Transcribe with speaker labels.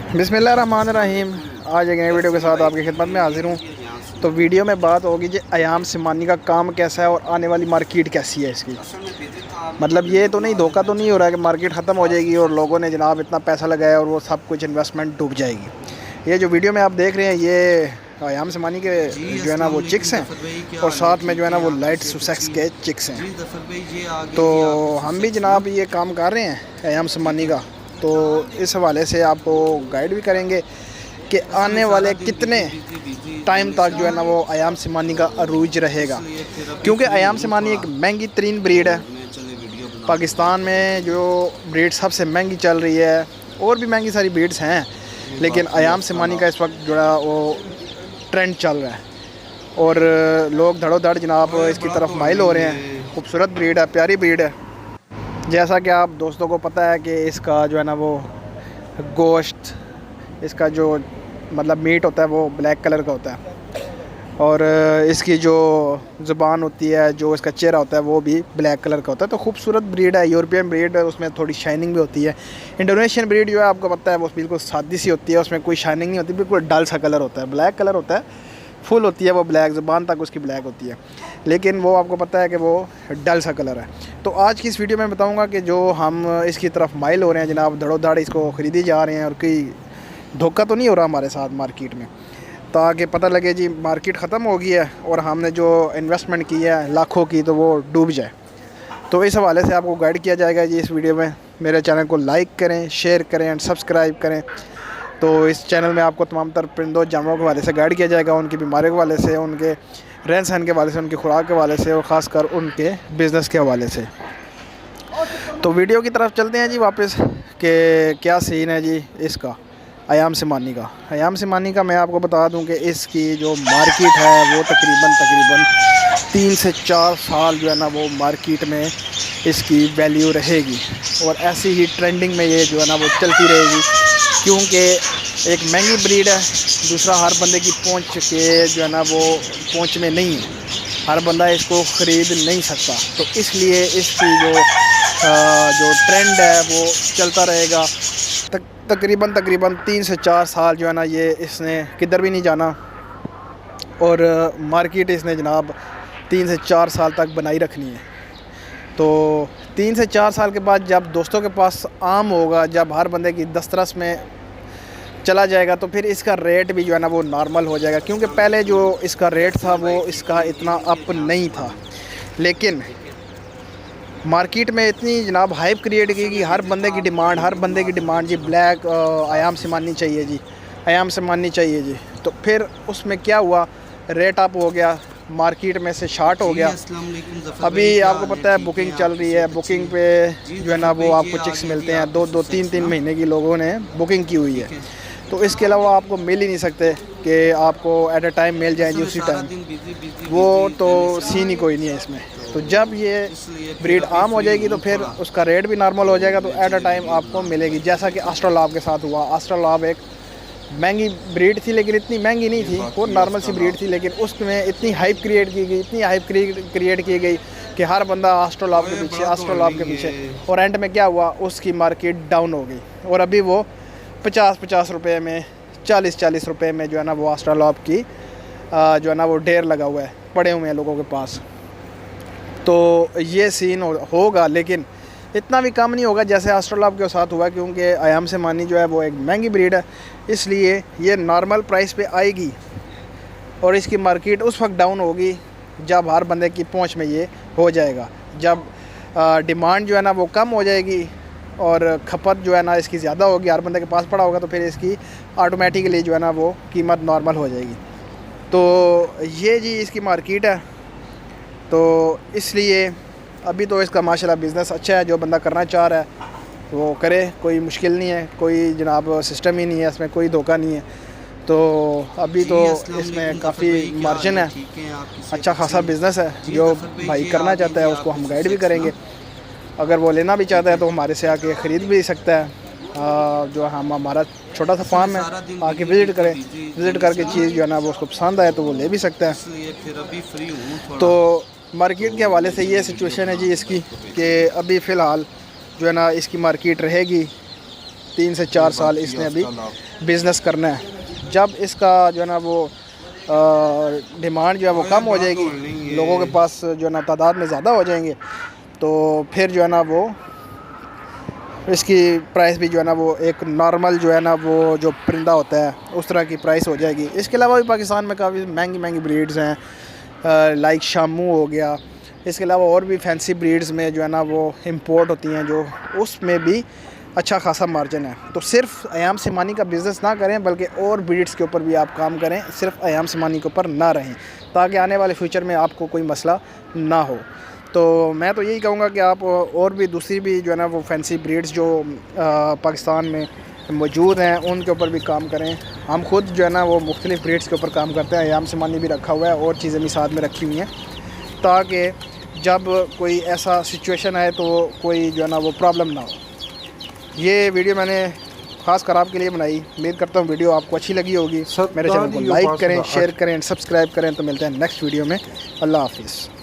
Speaker 1: बिस्मिल्लाहिर्रहमानिर्रहीम। आज एक नई वीडियो के साथ आपकी खिदमत में हाजिर हूँ। तो वीडियो में बात होगी जी अयाम सिमानी का काम कैसा है और आने वाली मार्केट कैसी है इसकी। मतलब ये तो नहीं, धोखा तो नहीं हो रहा है कि मार्केट ख़त्म हो जाएगी और लोगों ने जनाब इतना पैसा लगाया और वो सब कुछ इन्वेस्टमेंट डूब जाएगी। ये जो वीडियो में आप देख रहे हैं ये अयाम सिमानी के जो है ना वो चिक्स हैं और साथ में जो है ना वो लाइट सुसेक्स के चिक्स हैं। तो हम भी जनाब ये काम कर रहे हैं अयाम सिमानी का, तो इस हवाले से आपको गाइड भी करेंगे कि आने वाले कितने टाइम तक जो है ना वो अयाम सिमानी का अरूज रहेगा, क्योंकि अयाम सिमानी एक महंगी तरीन ब्रीड है। पाकिस्तान में जो ब्रीड सबसे महंगी चल रही है, और भी महंगी सारी ब्रीड्स हैं, लेकिन अयाम सिमानी का इस वक्त जो है वो ट्रेंड चल रहा है और लोग धड़ोधड़ जनाब इसकी तरफ माइल हो रहे हैं। खूबसूरत ब्रीड है, प्यारी ब्रीड है। जैसा कि आप दोस्तों को पता है कि इसका जो है ना वो गोश्त, इसका जो मतलब मीट होता है वो ब्लैक कलर का होता है और इसकी जो ज़ुबान होती है, जो इसका चेहरा होता है वो भी ब्लैक कलर का होता है। तो खूबसूरत ब्रीड है, यूरोपियन ब्रीड है, उसमें थोड़ी शाइनिंग भी होती है। इंडोनेशियन ब्रीड जो है आपको पता है वो बिल्कुल सादी सी होती है, उसमें कोई शाइनिंग नहीं होती, बिल्कुल डल सा कलर होता है, ब्लैक कलर होता है, फुल होती है वो ब्लैक, ज़ुबान तक उसकी ब्लैक होती है, लेकिन वो आपको पता है कि वो डल सा कलर है। तो आज की इस वीडियो में बताऊंगा कि जो हम इसकी तरफ माइल हो रहे हैं जनाब, धड़ोधड़ इसको ख़रीदी जा रहे हैं और कोई धोखा तो नहीं हो रहा हमारे साथ मार्केट में, ताकि पता लगे जी मार्केट ख़त्म हो गई है और हमने जो इन्वेस्टमेंट की है लाखों की तो वो डूब जाए। तो इस हवाले से आपको गाइड किया जाएगा जी इस वीडियो में। मेरे चैनल को लाइक करें, शेयर करें एंड सब्सक्राइब करें। तो इस चैनल में आपको तमाम तर परिंदों जानवरों के हवाले से गाइड किया जाएगा, उनकी बीमारियों के हवाले से, उनके रहन सहन के हवाले से, उनकी खुराक के हवाले से और ख़ासकर उनके बिज़नेस के हवाले से। तो वीडियो की तरफ चलते हैं जी वापस कि क्या सीन है जी इसका अयाम सिमानी का। अयाम सिमानी का मैं आपको बता दूं कि इसकी जो मार्केट है वो तकरीबन 3 से 4 साल जो है ना वो मार्केट में इसकी वैल्यू रहेगी और ऐसी ही ट्रेंडिंग में ये जो है ना वो चलती रहेगी, क्योंकि एक महंगी ब्रीड है। दूसरा, हर बंदे की पहुंच के जो है ना वो पहुंच में नहीं है, हर बंदा इसको ख़रीद नहीं सकता। तो इसलिए इसकी जो ट्रेंड है वो चलता रहेगा तकरीबन 3 से 4 साल जो है ना, ये इसने किधर भी नहीं जाना और मार्केट इसने जनाब 3 से 4 साल तक बनाई रखनी है। तो 3 से 4 साल के बाद जब दोस्तों के पास आम होगा, जब हर बंदे की दस्तरस में चला जाएगा, तो फिर इसका रेट भी जो है ना वो नॉर्मल हो जाएगा, क्योंकि पहले जो इसका रेट था वो इसका इतना अप नहीं था, लेकिन मार्केट में इतनी जनाब हाइप क्रिएट की कि हर बंदे की डिमांड जी ब्लैक अयाम सिमानी चाहिए जी, अयाम सिमानी चाहिए जी। तो फिर उसमें क्या हुआ, रेट अप हो गया, मार्केट में से शार्ट हो गया। अभी आपको पता है बुकिंग चल रही है, बुकिंग पे जो है ना वो आपको चिक्स मिलते हैं, 2-2, 3-3 महीने की लोगों ने बुकिंग की हुई है। तो इसके अलावा आपको मिल ही नहीं सकते कि आपको एट अ टाइम मिल जाएंगी उसी टाइम, वो तो सीन ही कोई नहीं है इसमें। तो जब ये ब्रीड आम हो जाएगी तो फिर उसका रेट भी नॉर्मल हो जाएगा, तो एट अ टाइम आपको मिलेगी। जैसा कि एस्ट्रोलैब के साथ हुआ। एस्ट्रोलैब एक महंगी ब्रीड थी, लेकिन इतनी महंगी नहीं थी, वो नॉर्मल सी ब्रीड थी, लेकिन उसमें इतनी हाइप क्रिएट की गई, इतनी हाइप क्रिएट की गई कि हर बंदा एस्ट्रोलैब के पीछे, और एंड में क्या हुआ, उसकी मार्केट डाउन हो गई और अभी वो 50-50 रुपये में, 40-40 रुपये में जो है ना वो एस्ट्रोलैब की जो है ना वो ढेर लगा हुआ है, पड़े हुए हैं लोगों के पास। तो ये सीन होगा, लेकिन इतना भी कम नहीं होगा जैसे एस्ट्रोलैब के साथ हुआ, क्योंकि अयाम सिमानी जो है वो एक महंगी ब्रीड है, इसलिए ये नॉर्मल प्राइस पे आएगी और इसकी मार्केट उस वक्त डाउन होगी जब हर बंदे की पहुंच में ये हो जाएगा। जब डिमांड जो है ना वो कम हो जाएगी और खपत जो है ना इसकी ज़्यादा होगी, हर बंदे के पास पड़ा होगा, तो फिर इसकी ऑटोमेटिकली जो है ना वो कीमत नॉर्मल हो जाएगी। तो ये जी इसकी मार्केट है। तो इसलिए अभी तो इसका माशाल्लाह बिज़नेस अच्छा है, जो बंदा करना चाह रहा है वो करे, कोई मुश्किल नहीं है, कोई जनाब सिस्टम ही नहीं है, इसमें कोई धोखा नहीं है। तो अभी तो इसमें काफ़ी मार्जिन है, अच्छा खासा बिज़नेस है। जो भाई करना चाहता है उसको हम गाइड भी करेंगे, अगर वो लेना भी चाहता है तो हमारे से आके ख़रीद भी सकता है। जो हमारा छोटा सा फार्म है, आके विज़िट करके चीज़ जो है ना वो उसको पसंद आए तो वो ले भी सकता है। तो मार्केट के हवाले से ये सिचुएशन है जी इसकी, कि अभी फ़िलहाल जो है ना इसकी मार्केट रहेगी 3 से 4 साल इसने अभी बिज़नेस करना है। जब इसका जो है ना वो डिमांड जो है वो कम हो जाएगी, लोगों के पास जो है ना तादाद में ज़्यादा हो जाएंगे, तो फिर जो है ना वो इसकी प्राइस भी जो है ना वो एक नॉर्मल जो है ना वो जो परिंदा होता है उस तरह की प्राइस हो जाएगी। इसके अलावा भी पाकिस्तान में काफ़ी महंगी ब्रीड्स हैं, लाइक शामू हो गया। इसके अलावा और भी फैंसी ब्रीड्स में जो है ना वो इंपोर्ट होती हैं, जो उसमें भी अच्छा खासा मार्जिन है। तो सिर्फ अयाम सिमानी का बिज़नेस ना करें, बल्कि और ब्रीड्स के ऊपर भी आप काम करें, सिर्फ अयाम सिमानी के ऊपर ना रहें, ताकि आने वाले फ्यूचर में आपको कोई मसला ना हो। तो मैं तो यही कहूँगा कि आप और भी दूसरी भी जो है ना वो फैंसी ब्रीड्स जो पाकिस्तान में मौजूद हैं उनके ऊपर भी काम करें। हम खुद जो है ना वो मुख्तलिफ़ ब्रीड्स के ऊपर काम करते हैं, अयाम सिमानी भी रखा हुआ है और चीज़ें भी साथ में रखी हुई हैं, ताकि जब कोई ऐसा सिचुएशन आए तो कोई जो है ना वो प्रॉब्लम ना हो। ये वीडियो मैंने ख़ास कर आपके लिए बनाई। उम्मीद करता हूँ वीडियो आपको अच्छी लगी होगी। मेरे चैनल को लाइक करें, शेयर करें, सब्सक्राइब करें। तो मिलते हैं नेक्स्ट वीडियो में। अल्लाह हाफिज़।